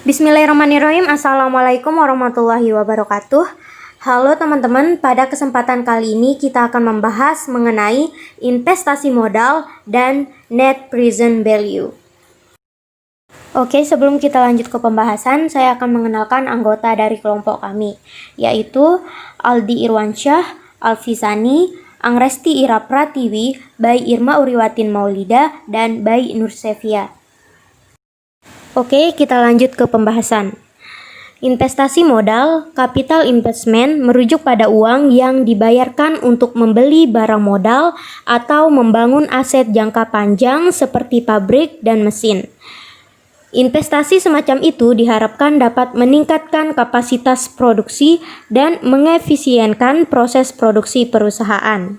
Bismillahirrahmanirrahim. Assalamualaikum warahmatullahi wabarakatuh. Halo teman-teman, pada kesempatan kali ini kita akan membahas mengenai investasi modal dan net present value. Oke, sebelum kita lanjut ke pembahasan, saya akan mengenalkan anggota dari kelompok kami, yaitu Aldi Irwansyah, Alfisani, Angresti Ira Pratiwi, Bayi Irma Uriwatin Maulida, dan Bayi Nursevia. Oke, kita lanjut ke pembahasan. Investasi modal, capital investment, merujuk pada uang yang dibayarkan untuk membeli barang modal atau membangun aset jangka panjang seperti pabrik dan mesin. Investasi semacam itu diharapkan dapat meningkatkan kapasitas produksi dan mengefisienkan proses produksi perusahaan.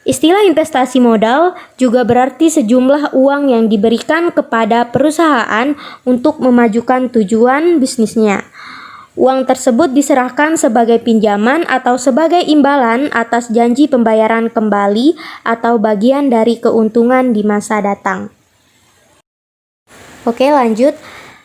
Istilah investasi modal juga berarti sejumlah uang yang diberikan kepada perusahaan untuk memajukan tujuan bisnisnya. Uang tersebut diserahkan sebagai pinjaman atau sebagai imbalan atas janji pembayaran kembali atau bagian dari keuntungan di masa datang. Oke, lanjut.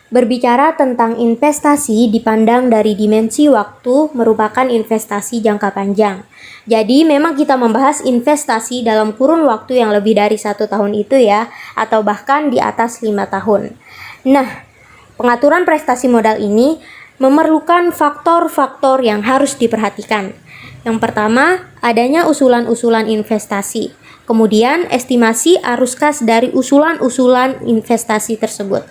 Berbicara tentang investasi dipandang dari dimensi waktu merupakan investasi jangka panjang. Jadi memang kita membahas investasi dalam kurun waktu yang lebih dari 1 tahun itu ya, atau bahkan di atas 5 tahun. Nah, pengaturan prestasi modal ini memerlukan faktor-faktor yang harus diperhatikan. Yang pertama, adanya usulan-usulan investasi. Kemudian, estimasi arus kas dari usulan-usulan investasi tersebut.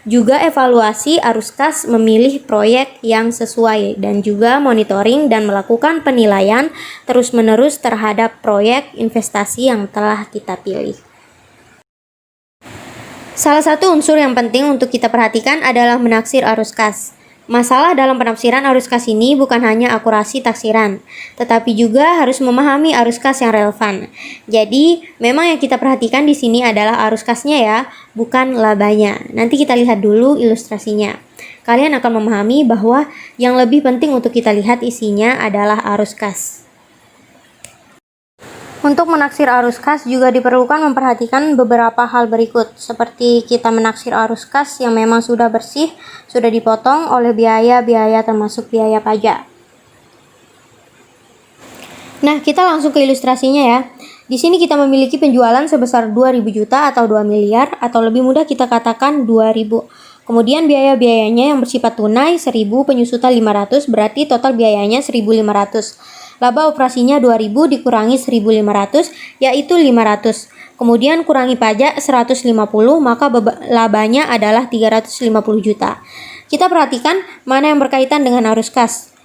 Juga evaluasi arus kas memilih proyek yang sesuai dan juga monitoring dan melakukan penilaian terus-menerus terhadap proyek investasi yang telah kita pilih. Salah satu unsur yang penting untuk kita perhatikan adalah menaksir arus kas. Masalah dalam penafsiran arus kas ini bukan hanya akurasi taksiran, tetapi juga harus memahami arus kas yang relevan. Jadi, memang yang kita perhatikan di sini adalah arus kasnya ya, bukan labanya. Nanti kita lihat dulu ilustrasinya. Kalian akan memahami bahwa yang lebih penting untuk kita lihat isinya adalah arus kas. Untuk menaksir arus kas juga diperlukan memperhatikan beberapa hal berikut, seperti kita menaksir arus kas yang memang sudah bersih, sudah dipotong oleh biaya-biaya termasuk biaya pajak. Nah, kita langsung ke ilustrasinya ya. Di sini kita memiliki penjualan sebesar 2.000 juta atau 2 miliar, atau lebih mudah kita katakan 2.000. Kemudian biaya-biayanya yang bersifat tunai 1.000, penyusutan 500, berarti total biayanya 1.500. Laba operasinya 2.000 dikurangi 1.500, yaitu 500. Kemudian kurangi pajak 150, maka labanya adalah 350 juta. Kita perhatikan mana yang berkaitan dengan arus kas.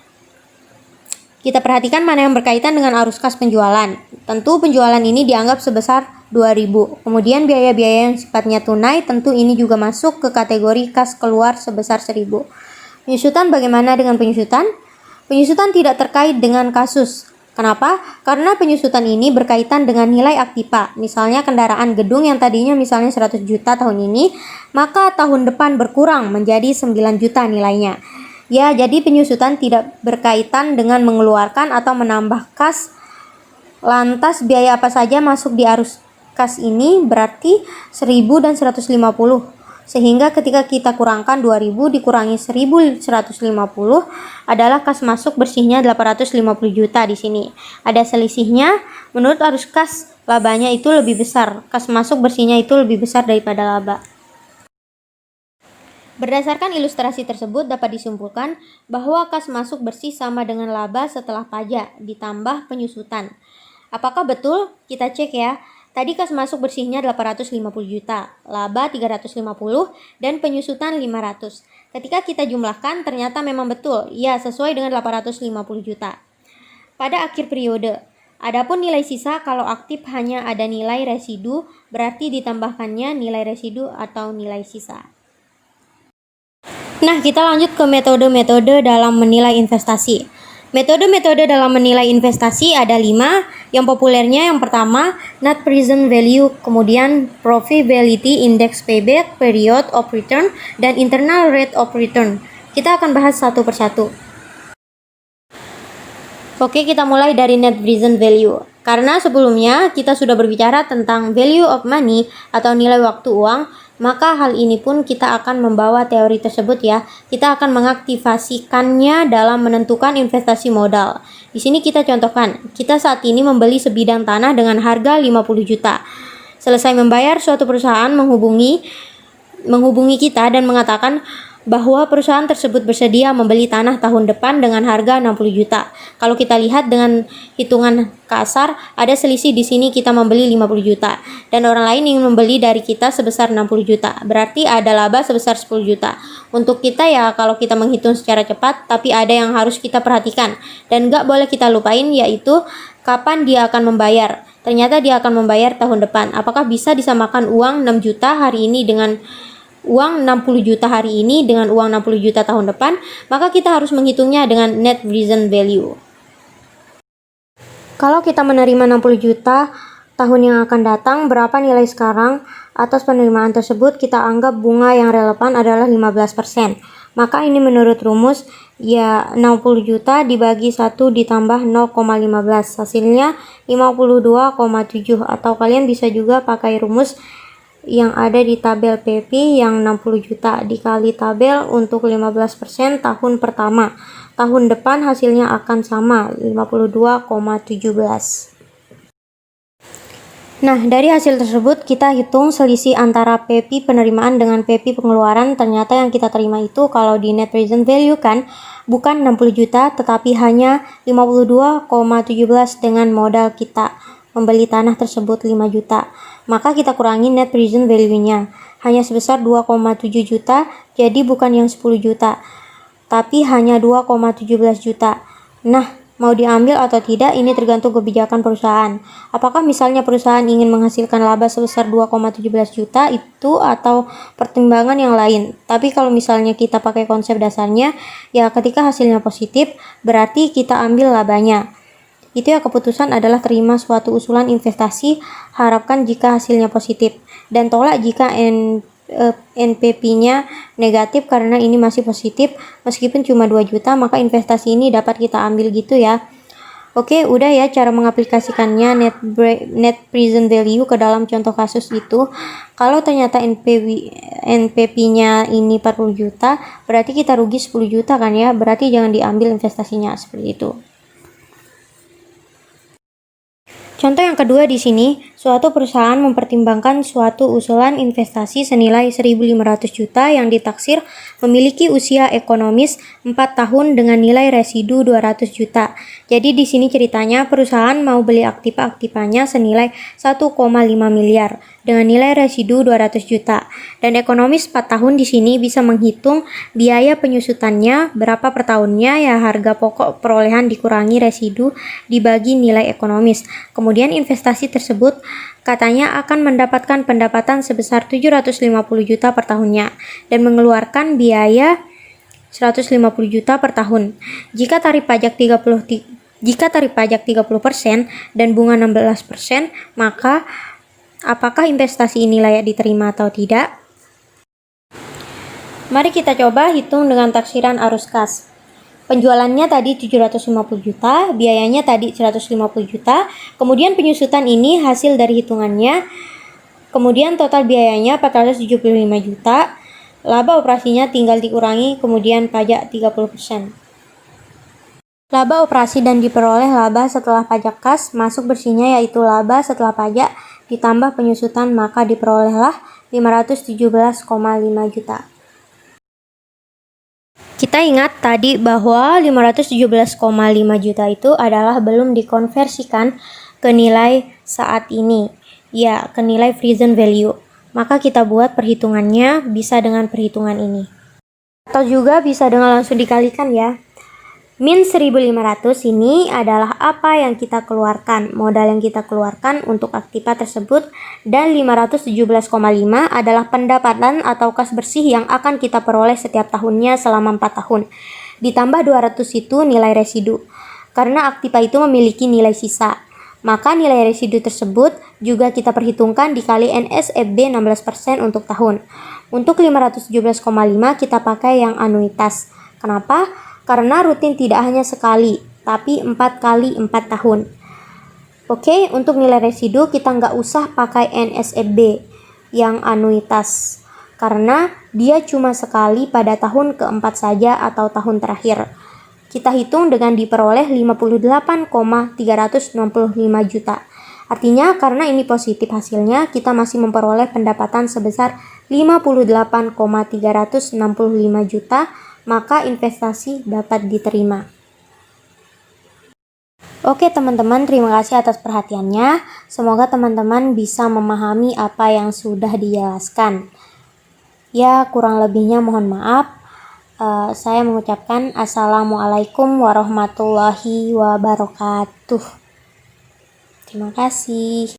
Penjualan. Tentu penjualan ini dianggap sebesar 2.000. Kemudian biaya-biaya yang sifatnya tunai, tentu ini juga masuk ke kategori kas keluar sebesar 1.000. Penyusutan, bagaimana dengan penyusutan? Penyusutan tidak terkait dengan kasus. Kenapa? Karena penyusutan ini berkaitan dengan nilai aktiva. Misalnya kendaraan gedung yang tadinya misalnya 100 juta tahun ini, maka tahun depan berkurang menjadi 9 juta nilainya. Ya, jadi penyusutan tidak berkaitan dengan mengeluarkan atau menambah kas. Lantas biaya apa saja masuk di arus kas ini berarti 1.000 dan 150. Sehingga ketika kita kurangkan 2.000 dikurangi 1.150 adalah kas masuk bersihnya 850 juta di sini. Ada selisihnya, menurut arus kas labanya itu lebih besar. Kas masuk bersihnya itu lebih besar daripada laba. Berdasarkan ilustrasi tersebut dapat disimpulkan bahwa kas masuk bersih sama dengan laba setelah pajak ditambah penyusutan. Apakah betul? Kita cek ya. Tadi kas masuk bersihnya 850 juta, laba 350, dan penyusutan 500. Ketika kita jumlahkan, ternyata memang betul, ya sesuai dengan 850 juta. Pada akhir periode, adapun nilai sisa kalau aktif hanya ada nilai residu, berarti ditambahkannya nilai residu atau nilai sisa. Nah, kita lanjut ke metode-metode dalam menilai investasi. Metode-metode dalam menilai investasi ada 5. Yang populernya yang pertama, net present value, kemudian profitability index, payback, period of return, dan internal rate of return. Kita akan bahas satu persatu. Oke, kita mulai dari net present value. Karena sebelumnya kita sudah berbicara tentang value of money atau nilai waktu uang, Maka hal ini pun kita akan membawa teori tersebut ya. Kita akan mengaktifasikannya dalam menentukan investasi modal. Di sini kita contohkan, kita saat ini membeli sebidang tanah dengan harga 50 juta. Selesai membayar, suatu perusahaan menghubungi kita dan mengatakan bahwa perusahaan tersebut bersedia membeli tanah tahun depan dengan harga 60 juta. Kalau kita lihat dengan hitungan kasar, ada selisih di sini, kita membeli 50 juta dan orang lain ingin membeli dari kita sebesar 60 juta. Berarti ada laba sebesar 10 juta. Untuk kita ya, kalau kita menghitung secara cepat, tapi ada yang harus kita perhatikan dan nggak boleh kita lupain, yaitu kapan dia akan membayar. Ternyata dia akan membayar tahun depan. Apakah bisa disamakan uang 6 juta hari ini dengan uang 60 juta hari ini dengan uang 60 juta tahun depan? Maka kita harus menghitungnya dengan net present value. Kalau kita menerima 60 juta tahun yang akan datang, berapa nilai sekarang? Atas penerimaan tersebut kita anggap bunga yang relevan adalah 15%. Maka ini menurut rumus ya 60 juta dibagi 1 ditambah 0,15, hasilnya 52,7, atau kalian bisa juga pakai rumus yang ada di tabel PP yang 60 juta dikali tabel untuk 15% tahun pertama. Tahun depan hasilnya akan sama, 52,17. Nah, dari hasil tersebut kita hitung selisih antara PP penerimaan dengan PP pengeluaran. Ternyata yang kita terima itu kalau di net present value kan bukan 60 juta tetapi hanya 52,17 dengan modal kita membeli tanah tersebut 5 juta. Maka kita kurangi net present value-nya hanya sebesar 2,7 juta, jadi bukan yang 10 juta tapi hanya 2,17 juta. Nah, mau diambil atau tidak ini tergantung kebijakan perusahaan. Apakah misalnya perusahaan ingin menghasilkan laba sebesar 2,17 juta itu atau pertimbangan yang lain. Tapi kalau misalnya kita pakai konsep dasarnya, ya ketika hasilnya positif berarti kita ambil labanya. Itu ya, keputusan adalah terima suatu usulan investasi, harapkan jika hasilnya positif, dan tolak jika NPP-nya negatif karena ini masih positif. Meskipun cuma 2 juta, maka investasi ini dapat kita ambil gitu ya. Oke, udah ya cara mengaplikasikannya net present value ke dalam contoh kasus itu. Kalau ternyata NPP-nya ini 40 juta, berarti kita rugi 10 juta kan ya. Berarti jangan diambil investasinya seperti itu. Contoh yang kedua di sini, suatu perusahaan mempertimbangkan suatu usulan investasi senilai 1.500 juta yang ditaksir memiliki usia ekonomis 4 tahun dengan nilai residu 200 juta. Jadi di sini ceritanya perusahaan mau beli aktiva-aktivanya senilai 1,5 miliar dengan nilai residu 200 juta. Dan ekonomis 4 tahun di sini bisa menghitung biaya penyusutannya berapa per tahunnya, ya harga pokok perolehan dikurangi residu dibagi nilai ekonomis. Kemudian investasi tersebut katanya akan mendapatkan pendapatan sebesar 750 juta per tahunnya dan mengeluarkan biaya 150 juta per tahun. Jika tarif pajak 30% dan bunga 16%, maka apakah investasi ini layak diterima atau tidak? Mari kita coba hitung dengan taksiran arus kas. Penjualannya tadi 750 juta, biayanya tadi 150 juta, kemudian penyusutan ini hasil dari hitungannya, kemudian total biayanya 475 juta, laba operasinya tinggal dikurangi, kemudian pajak 30%. Laba operasi dan diperoleh laba setelah pajak kas masuk bersihnya yaitu laba setelah pajak ditambah penyusutan, maka diperolehlah 517,5 juta. Kita ingat tadi bahwa 517,5 juta itu adalah belum dikonversikan ke nilai saat ini, ya ke nilai present value. Maka kita buat perhitungannya bisa dengan perhitungan ini. Atau juga bisa dengan langsung dikalikan ya. Min 1.500 ini adalah apa yang kita keluarkan, modal yang kita keluarkan untuk aktiva tersebut, dan 517,5 adalah pendapatan atau kas bersih yang akan kita peroleh setiap tahunnya selama 4 tahun. Ditambah 200 itu nilai residu, karena aktiva itu memiliki nilai sisa. Maka nilai residu tersebut juga kita perhitungkan dikali NSFB 16% untuk tahun. Untuk 517,5 kita pakai yang anuitas. Kenapa? Karena rutin tidak hanya sekali, tapi 4 kali 4 tahun. Oke, untuk nilai residu kita nggak usah pakai NSFB yang anuitas. karena dia cuma sekali pada tahun keempat saja atau tahun terakhir. Kita hitung dengan diperoleh 58,365 juta. Artinya karena ini positif hasilnya, kita masih memperoleh pendapatan sebesar 58,365 juta, maka investasi dapat diterima. Oke teman-teman, terima kasih atas perhatiannya. Semoga teman-teman bisa memahami apa yang sudah dijelaskan. Ya, kurang lebihnya mohon maaf. Saya mengucapkan Assalamualaikum warahmatullahi wabarakatuh. Terima kasih.